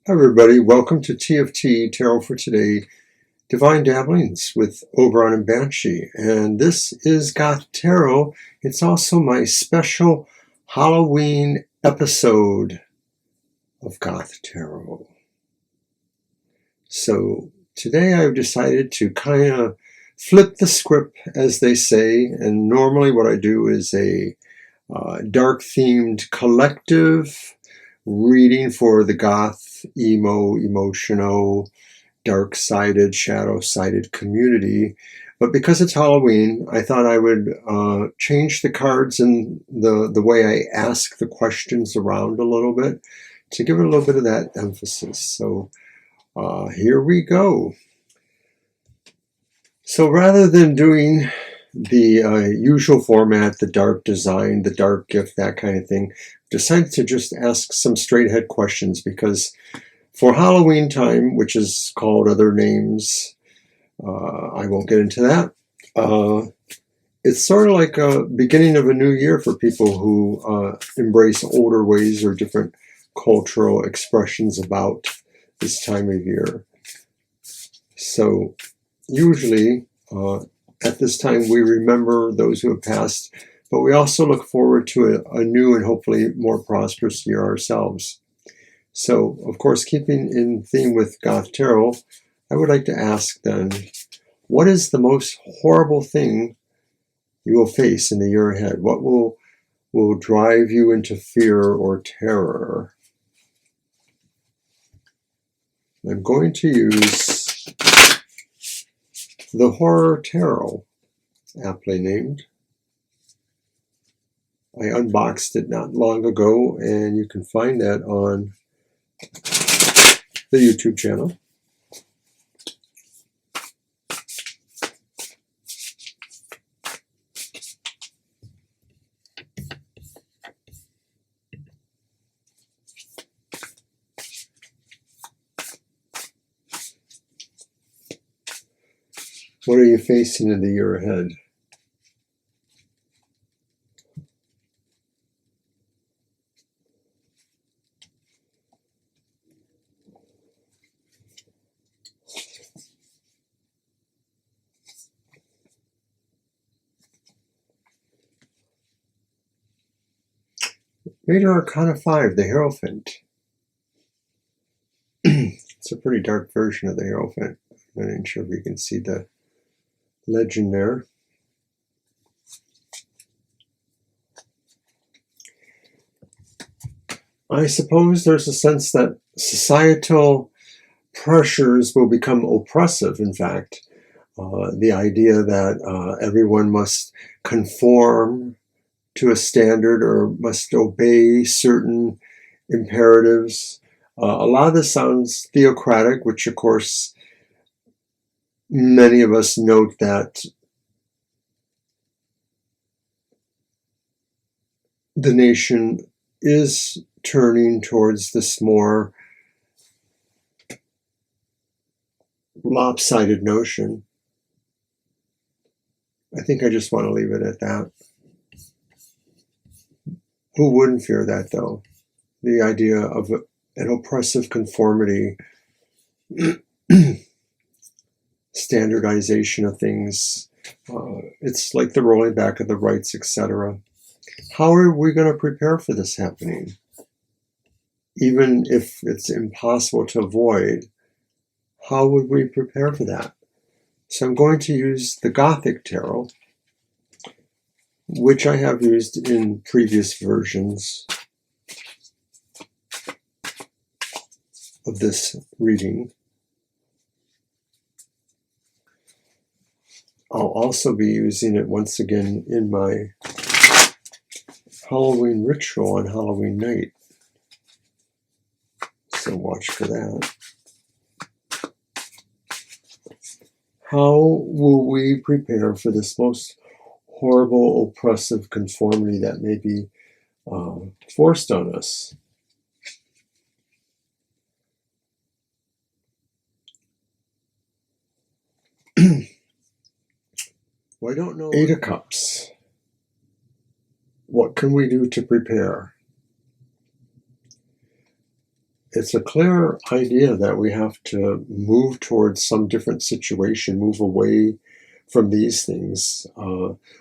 Hi everybody, welcome to TFT Tarot for Today, Divine Dabblings with Oberon and Banshee. And this is Goth Tarot. It's also my special Halloween episode of Goth Tarot. So today I've decided to kind of flip the script, as they say, and normally what I do is a dark-themed collective reading for the goth, emo, emotional, dark-sided, shadow-sided community. But because it's Halloween, I thought I would change the cards and the way I ask the questions around a little bit to give it a little bit of that emphasis. So here we go. So rather than doing the usual format, the dark design, the dark gift, that kind of thing, decided to just ask some straight ahead questions because for Halloween time, which is called other names, I won't get into that. It's sort of like a beginning of a new year for people who embrace older ways or different cultural expressions about this time of year. So usually at this time we remember those who have passed, but we also look forward to a new and hopefully more prosperous year ourselves. So, of course, keeping in theme with Goth Tarot, I would like to ask then, what is the most horrible thing you will face in the year ahead? What will drive you into fear or terror? I'm going to use the Horror Tarot, aptly named. I unboxed it not long ago, and you can find that on the YouTube channel. What are you facing in the year ahead? Major Arcana 5, the Hierophant. It's a pretty dark version of the Hierophant. I'm not even sure if you can see the legend there. I suppose there's a sense that societal pressures will become oppressive, in fact. The idea that everyone must conform to a standard or must obey certain imperatives. A lot of this sounds theocratic, which of course many of us note that the nation is turning towards this more lopsided notion. I think I just want to leave it at that. Who wouldn't fear that, though? The idea of an oppressive conformity, standardization of things. It's like the rolling back of the rights, etc. How are we going to prepare for this happening? Even if it's impossible to avoid, how would we prepare for that? So I'm going to use the Gothic Tarot, which I have used in previous versions of this reading. I'll also be using it once again in my Halloween ritual on Halloween night. So watch for that. How will we prepare for this most horrible, oppressive conformity that may be forced on us? Well, I don't know. 8 of Cups. What can we do to prepare? it's a clear idea that we have to move towards some different situation, move away from these things.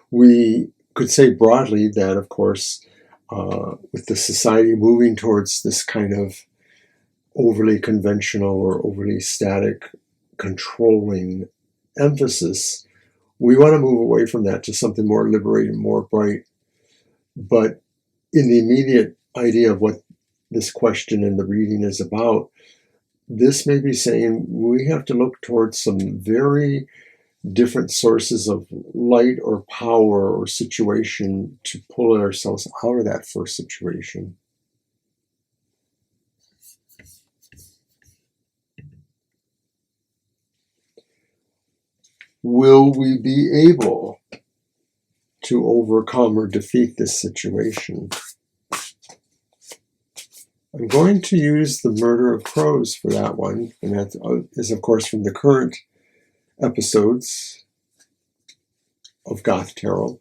We could say broadly that, of course, with the society moving towards this kind of overly conventional or overly static, controlling emphasis, we want to move away from that to something more liberating, more bright. But in the immediate idea of what this question and the reading is about, this may be saying we have to look towards some very different sources of light or power or situation to pull ourselves out of that first situation. Will we be able to overcome or defeat this situation? I'm going to use the Murder of Crows for that one, and that is, of course, from the current episodes of Goth Tarot.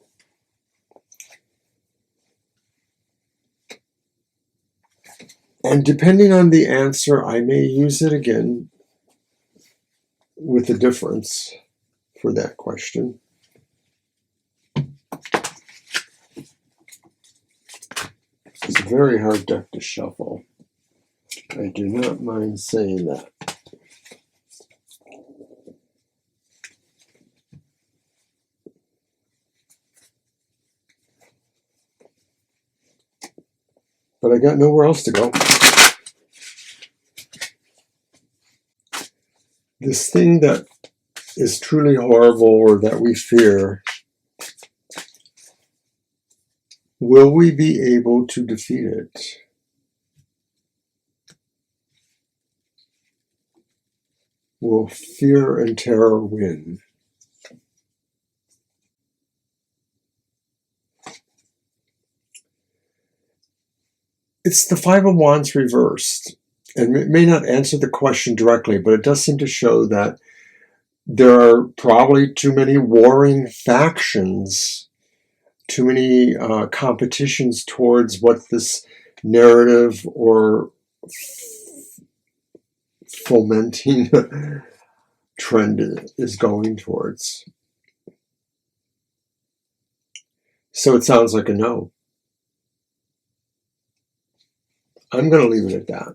And depending on the answer, I may use it again with a difference for that question. It's a very hard deck to shuffle. I do not mind saying that. But I got nowhere else to go. This thing that is truly horrible or that we fear, will we be able to defeat it? Will fear and terror win? It's the Five of Wands reversed. And it may not answer the question directly, but it does seem to show that there are probably too many warring factions, too many competitions towards what this narrative or fomenting trend is going towards. So it sounds like a no. I'm going to leave it at that.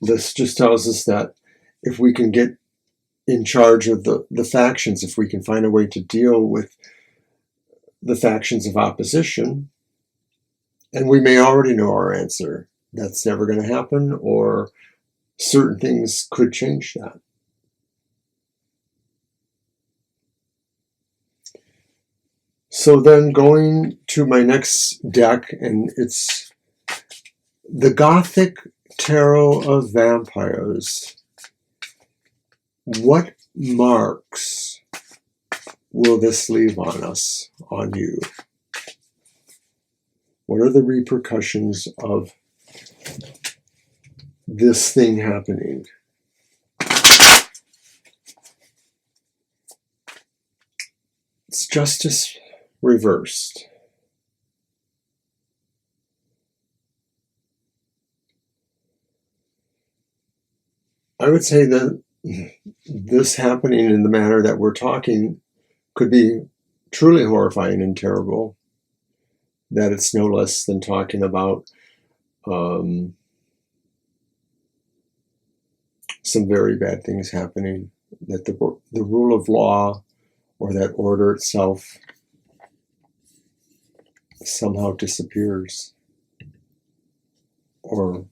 This just tells us that if we can get in charge of the factions, if we can find a way to deal with the factions of opposition, and we may already know our answer, that's never going to happen, or certain things could change that. So then going to my next deck, and it's the Gothic Tarot of Vampires. What marks will this leave on us, on you? What are the repercussions of this thing happening? It's justice reversed. I would say that this happening in the manner that we're talking could be truly horrifying and terrible. That it's no less than talking about some very bad things happening. That the rule of law or that order itself somehow disappears or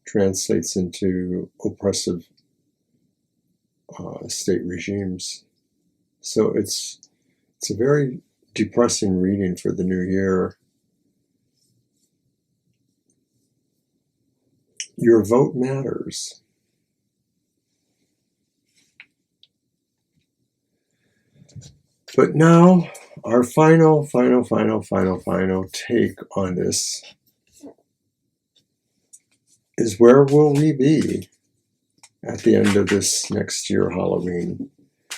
translates into oppressive state regimes. So it's a very depressing reading for the new year. Your vote matters. But now, our final take on this is, where will we be at the end of this next year, Halloween?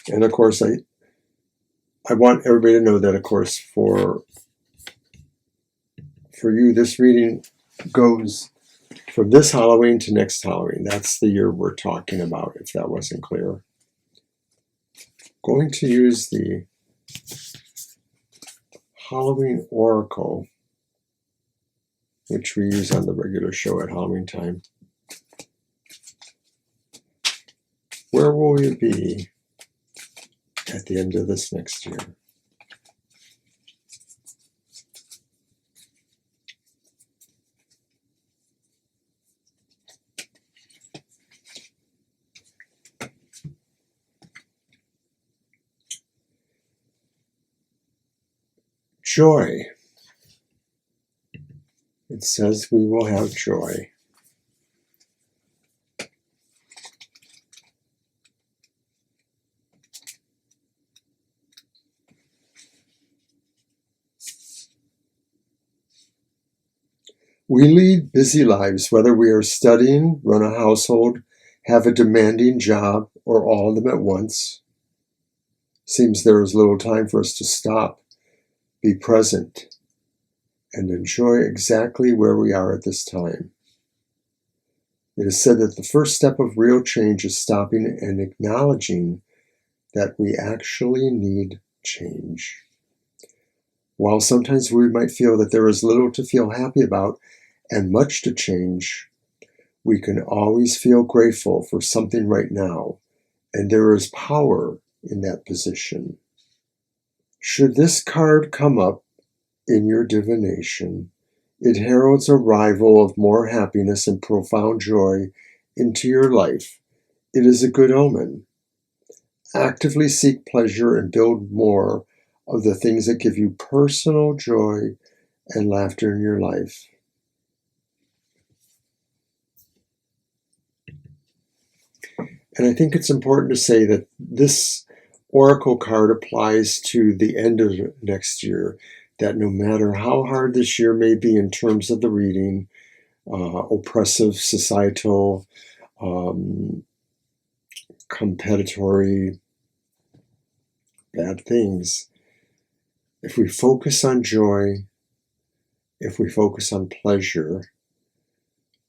And of course, I want everybody to know that, of course, for you, this reading goes from this Halloween to next Halloween. That's the year we're talking about, if that wasn't clear. Going to use the Halloween Oracle, which we use on the regular show at Halloween time. Where will we be at the end of this next year? Joy. It says we will have joy. We lead busy lives, whether we are studying, run a household, have a demanding job, or all of them at once. Seems there is little time for us to stop, be present, and enjoy exactly where we are at this time. It is said that the first step of real change is stopping and acknowledging that we actually need change. While sometimes we might feel that there is little to feel happy about and much to change, we can always feel grateful for something right now, and there is power in that position. Should this card come up in your divination, it heralds arrival of more happiness and profound joy into your life. It is a good omen. Actively seek pleasure and build more of the things that give you personal joy and laughter in your life. And I think it's important to say that this Oracle card applies to the end of next year, that no matter how hard this year may be in terms of the reading, oppressive, societal, competitory, bad things, if we focus on joy, if we focus on pleasure,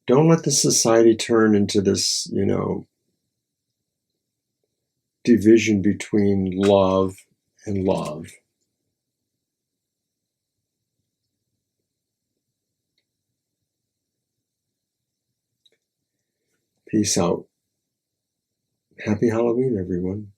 don't let the society turn into this, division between love and love. Peace out. Happy Halloween, everyone.